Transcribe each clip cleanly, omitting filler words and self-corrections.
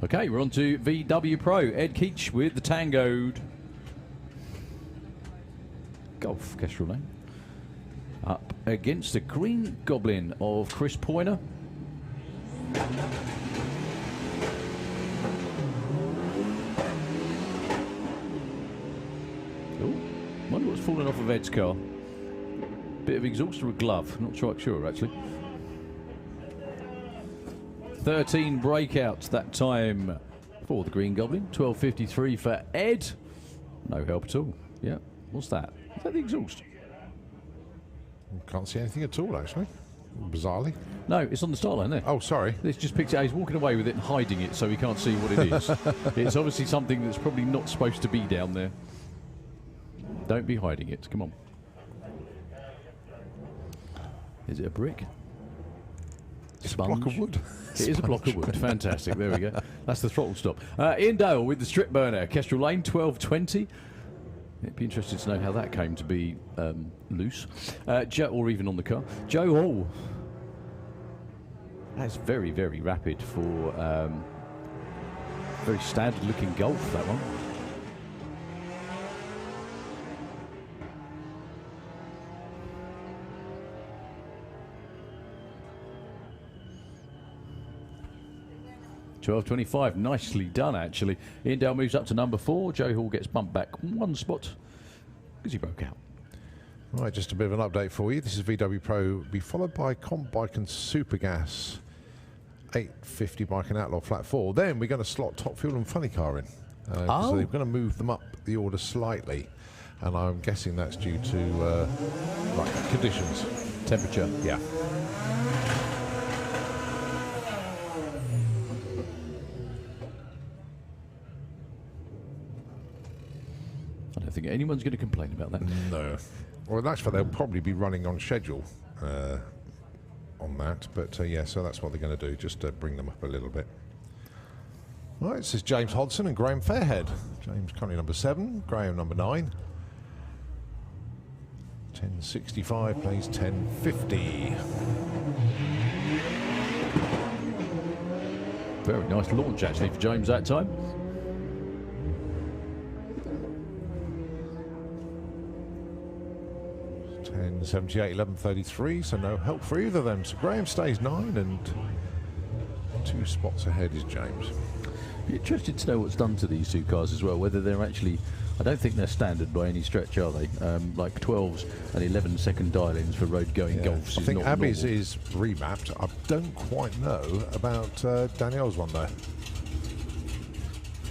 Okay, we're on to VW Pro. Ed Keach with the Tangoed. Golf, Kestrel Lane. Up against the Green Goblin of Chris Poyner. Oh, wonder what's fallen off of Ed's car. Bit of exhaust or a glove, not quite sure actually. 13 breakouts that time for the Green Goblin. 12.53 for Ed. No help at all. Yeah, what's that? Is that the exhaust? Can't see anything at all, actually. Bizarrely. No, it's on the start line there. Oh, sorry. This just picked it out. He's walking away with it and hiding it so he can't see what it is. It's obviously something that's probably not supposed to be down there. Don't be hiding it. Come on. Is it a brick? It's a block of wood. It is a block of wood. Fantastic. There we go. That's the throttle stop. Ian Dale with the strip burner. Kestrel Lane, 12.20. It'd be interesting to know how that came to be loose. Joe, or even on the car. Joe Hall. That's very, very rapid for very standard looking Golf, that one. $12.25, nicely done actually. Ian Dale moves up to number 4. Joe Hall gets bumped back 1 spot because he broke out. Right, just a bit of an update for you. This is VW Pro. Be followed by Comp Bike and Supergas 850 Bike and Outlaw Flat 4. Then we're going to slot Top Fuel and Funny Car in. So they're going to move them up the order slightly, and I'm guessing that's due to conditions. Temperature. Yeah. I don't think anyone's going to complain about that. No. Well, that's for they'll probably be running on schedule on that. But yeah, so that's what they're going to do, just to bring them up a little bit. Right, this is James Hodson and Graham Fairhead. James currently number 7, Graham number 9. 1065 plays 1050. Very nice launch actually for James that time. $10.78, 11.33, so no help for either of them. So Graham stays 9 and 2 spots ahead is James. Be interested to know what's done to these 2 cars as well, whether they're actually, I don't think they're standard by any stretch, are they? Like 12s and 11-second dial-ins for road-going Golfs. I think Abby's is remapped. I don't quite know about Danielle's one though.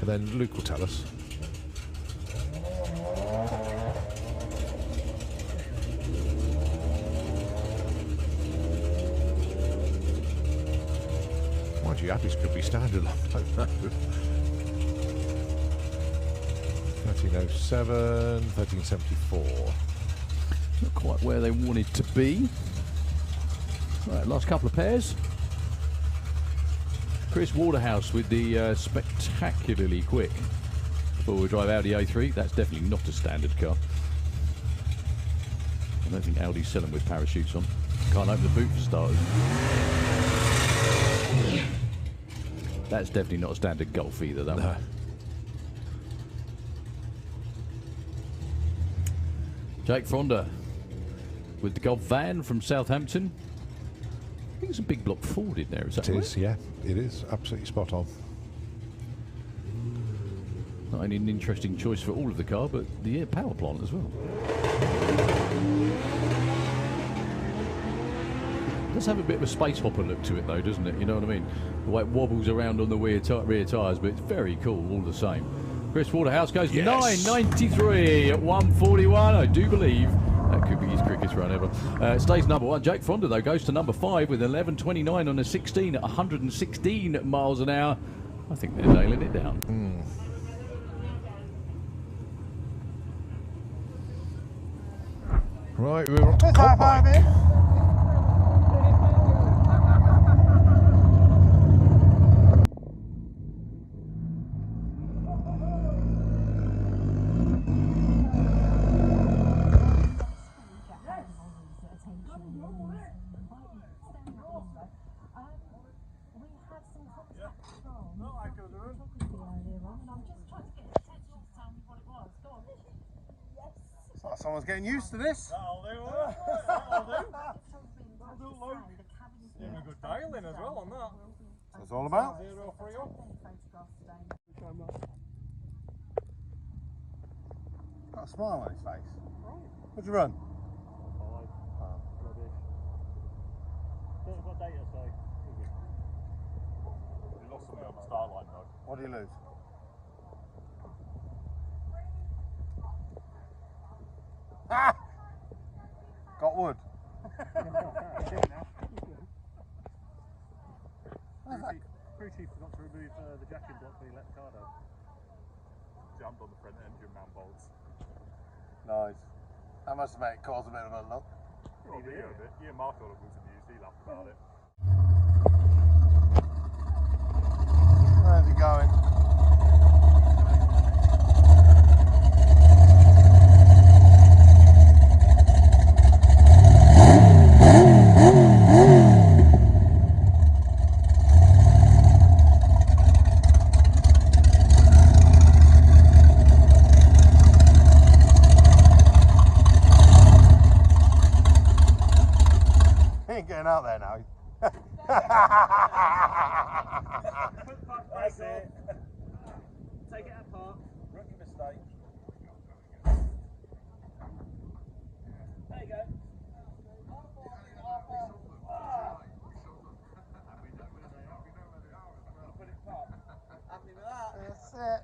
And then Luke will tell us. Mind you, Abby's could be standard. I don't know. 1307, 1374. Not quite where they wanted to be. Right, last couple of pairs. Chris Waterhouse with the spectacularly quick four-wheel drive Audi A3. That's definitely not a standard car. I don't think Audi's selling with parachutes on. Can't open the boot for starters. That's definitely not a standard Golf either, that one. Jake Fronda with the Golf van from Southampton. I think it's a big block Ford in there, is that right? It is, yeah. It is. Absolutely spot on. Not only an interesting choice for all of the car, but the power plant as well. It does have a bit of a space hopper look to it though, doesn't it? You know what I mean? The way it wobbles around on the rear tyres, but it's very cool all the same. Chris Waterhouse goes 9.93 at 1:41. I do believe that could be his quickest run ever. Stays number 1. Jake Fronda, though, goes to number 5 with 11.29 on a 16 at 116 miles an hour. I think they're nailing it down. Right, we're on to Comp Bike. It's like someone's getting used to this. That'll do, that'll do. That'll do, Luke. Doing a good dialing as well on that. That's all about. 0-3 up. Got a smile on his face. What'd you run? What data say? We lost something on the start line though. What do you lose? Ah! Got wood. Crew chief forgot to remove the jacking block when he let the car down. Jammed on the front engine man bolts. Nice. That must have made it cause a bit of a look. Probably a bit. You and Mark all was amused, he laughed about it. Where's he going? He ain't getting out there now. That's it. Take it apart. Rookie mistake. There you go. Put it apart. Happy with that? That's it.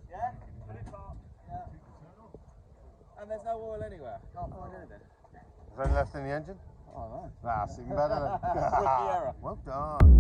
Yeah? Put it apart. Yeah. And there's no oil anywhere. Can't find anything. Is there any left in the engine? Oh no. That's even better then. Rookie error. Well done.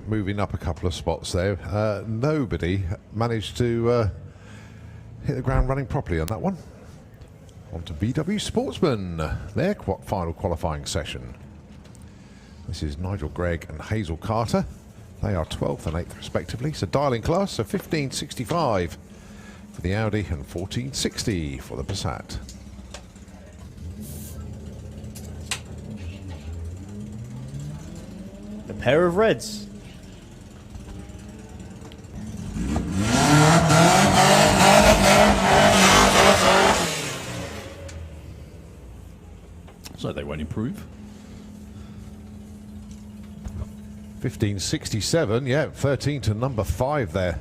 Moving up a couple of spots there. Nobody managed to hit the ground running properly on that one. On to VW Sportsman, their final qualifying session. This is Nigel Gregg and Hazel Carter. They are 12th and 8th respectively. So dialing class, so 1565 for the Audi and 1460 for the Passat. A pair of reds. So they won't improve. 1567, yeah, 13 to number 5 there.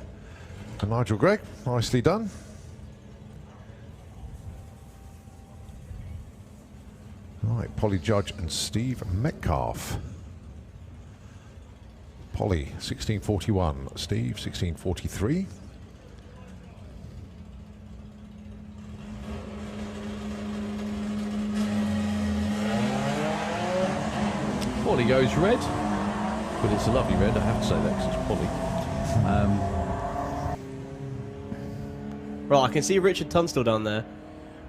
And Nigel Gregg, nicely done. Right, Polly Judge and Steve Metcalf. Polly, 1641. Steve, 1643. Polly goes red, but it's a lovely red, I have to say that, 'cause it's Polly. Right, I can see Richard Tunstall down there,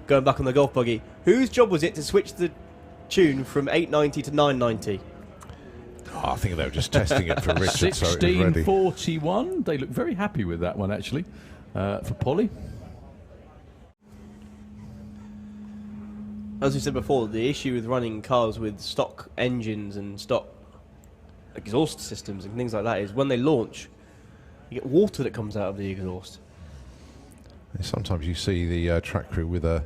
going back on the golf buggy. Whose job was it to switch the tune from 890 to 990? Oh, I think they were just testing it for Richard, so it was ready. 1641. They look very happy with that one, actually, for Polly. As we said before, the issue with running cars with stock engines and stock exhaust systems and things like that is when they launch, you get water that comes out of the exhaust. Sometimes you see the track crew with a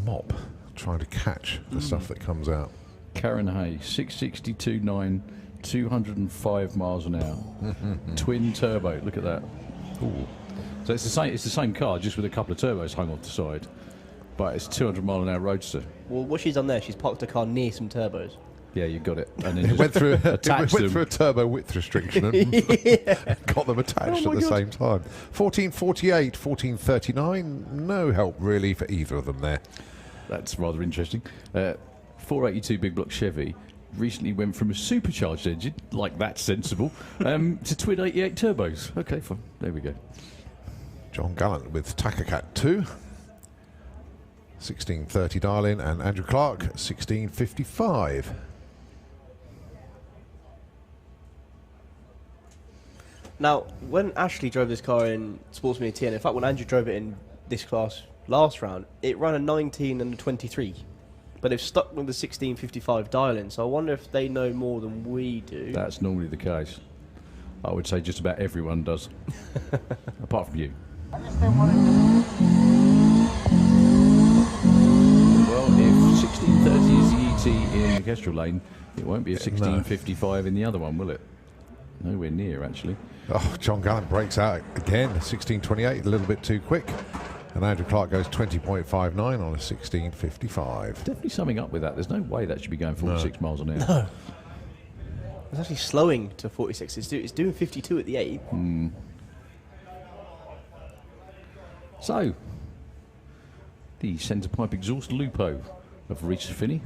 mop trying to catch the stuff that comes out. Karen Hay, 662.9, 205 miles an hour. Twin turbo, look at that. Ooh. So it's the same. It's the same car, just with a couple of turbos hung off the side. But it's a 200-mile-an-hour roadster. Well, what she's done there, she's parked a car near some turbos. Yeah, you got it. And then It went through attached them. a turbo width restriction and got them attached at the same time. 1448, 1439. No help really for either of them there. That's rather interesting. 482 big block Chevy recently went from a supercharged engine, like that's sensible, to twin 88 turbos. Okay, fine. There we go. John Gallant with Takacat 2. 1630 dial-in, and Andrew Clark 1655. Now, when Ashley drove this car in Sportsmania TN, in fact, when Andrew drove it in this class last round, it ran a 19 and a 23. But they've stuck with the 1655 dial-in, so I wonder if they know more than we do. That's normally the case. I would say just about everyone does. Apart from you. I just don't want it. Well, if 1630 is the ET in the Kestrel lane, it won't be a 1655 in the other one, will it? Nowhere near, actually. Oh, John Gallant breaks out again. 1628, a little bit too quick. And Andrew Clark goes 20.59 on a 1655. Definitely something up with that. There's no way that should be going 46 miles an hour. No. It's actually slowing to 46. It's doing 52 at the 8. So, the centre pipe exhaust Lupo of Reese Finney.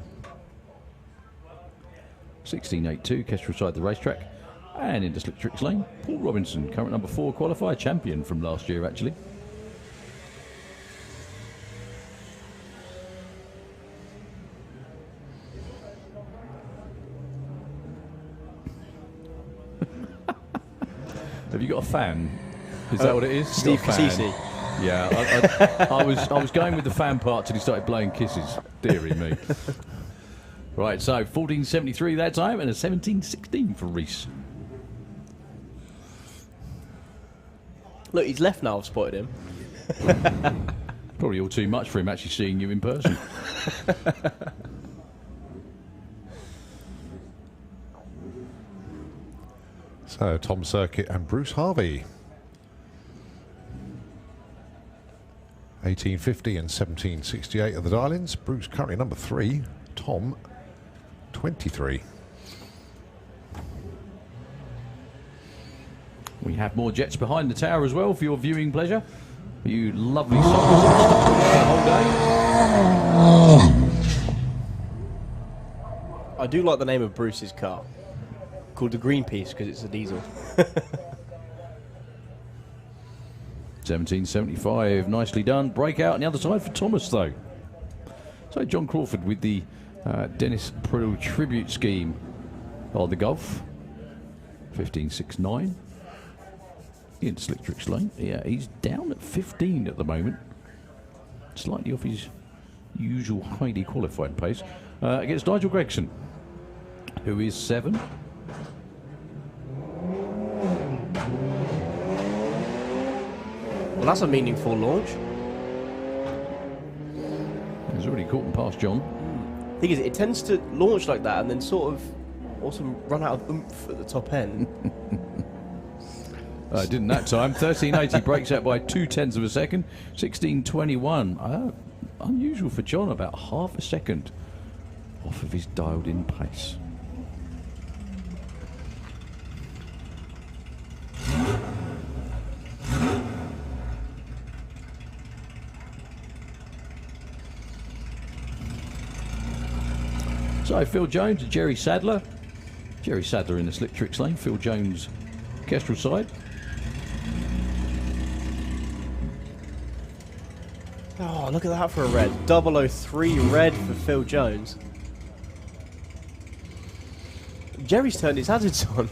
1682, Kestrel side the racetrack. And into Slick Tricks Lane, Paul Robinson, current number 4 qualifier champion from last year, actually. Have you got a fan? Is that what it is? Steve Cassisi. Yeah, I was going with the fan part till he started blowing kisses. Deary me. Right, so 1473 that time and a 1716 for Reese. Look, he's left now, I've spotted him. Probably all too much for him actually seeing you in person. So, Tom Circuit and Bruce Harvey. 1850 and 1768 are the dial-ins. Bruce currently number 3. Tom, 23. We have more jets behind the tower as well for your viewing pleasure. You lovely souls that have stuck with us the whole day. I do like the name of Bruce's car. Called the Greenpeace because it's a diesel. 1775, nicely done. Breakout on the other side for Thomas, though. So John Crawford with the Dennis Priddle tribute scheme on the Golf. 1569. In Slick Tricks Lane. Yeah, he's down at 15 at the moment. Slightly off his usual highly qualified pace. Against Nigel Gregson, who is 7. Well, that's a meaningful launch. He's already caught and passed John. Thing is, it tends to launch like that and then sort of also run out of oomph at the top end. Didn't that time. 1380 breaks out by 0.2 of a second. 1621. Unusual for John, about half a second off of his dialed in pace. So Phil Jones and Jerry Sadler. Jerry Sadler in the Slick Tricks Lane. Phil Jones, Kestrel side. Oh, look at that for a red. 003 red for Phil Jones. Jerry's turned his hazards on.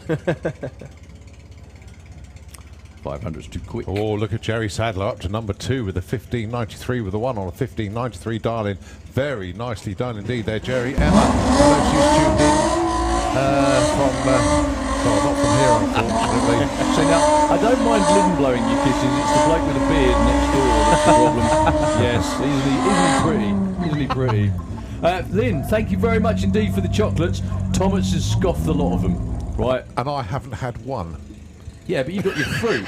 500's too quick. Oh, look at Jerry Sadler up to number 2 with a 1593 with a 1 on a 1593 dial-in. Very nicely done indeed there, Jerry. Emma, I know she's tuned in well, not from here, unfortunately. So now, I don't mind Lynn blowing your kisses. It's the bloke with the beard next door that's the problem. Yes, easily pretty. Lynn, thank you very much indeed for the chocolates. Thomas has scoffed a lot of them, right? And I haven't had one. Yeah, but you got your fruit.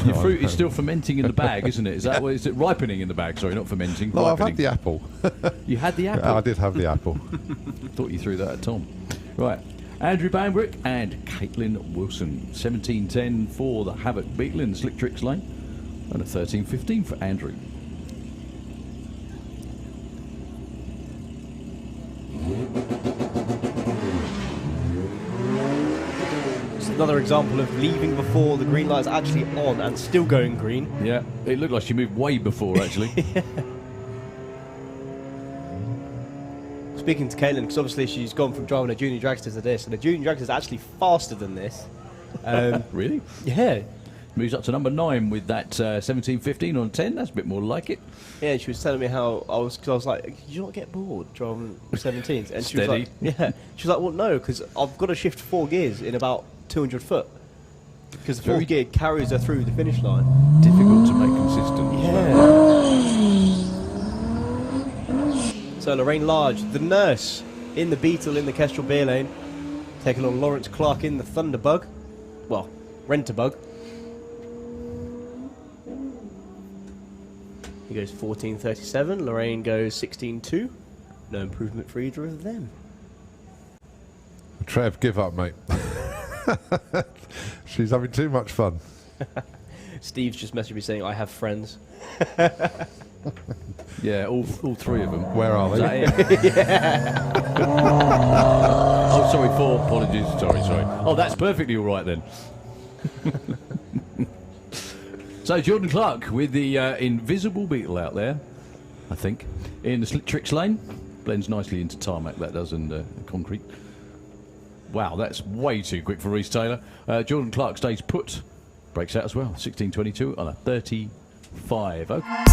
Your fruit is still fermenting in the bag, isn't it? Is that what is it? Ripening in the bag? Sorry, not fermenting. No, I've ripening. had the apple. You had the apple. I did have the apple. Thought you threw that at Tom. Right. Andrew Banbrick and Caitlin Wilson. 1710 for the Havoc Beetle in the Slick Tricks lane. And a 1315 for Andrew. It's another example of leaving before the green light is actually on and still going green. Yeah, it looked like she moved way before, actually. Speaking to Caitlin, because obviously she's gone from driving a junior dragster to this, and the junior dragster is actually faster than this. Really? Yeah. Moves up to number 9 with that 1715 on 10. That's a bit more like it. Yeah, she was telling me how I was like, "Did you not get bored driving 17s?" And she was Steady. like, "Yeah." She was like, "Well, no, because I've got to shift 4 gears in about 200 foot, because the 4th gear carries her through the finish line." Difficult to make consistent. Yeah. So Lorraine Large, the nurse, in the Beetle in the Kestrel beer lane, taking on Lawrence Clark in the Thunderbug. Well, Renterbug. He goes 14.37. Lorraine goes 16.2. No improvement for either of them. Trev, give up, mate. She's having too much fun. Steve's just messaged me saying, "I have friends." Yeah, all 3 of them. Where are Is they? that it? Yeah. Oh, sorry, 4. Apologies. Sorry. Oh, that's perfectly all right then. So Jordan Clark with the invisible Beetle out there, I think, in the Slick Tricks lane. Blends nicely into tarmac, that does, and concrete. Wow, that's way too quick for Reece Taylor. Jordan Clark stays put, breaks out as well. 16.22 on a 35. Okay.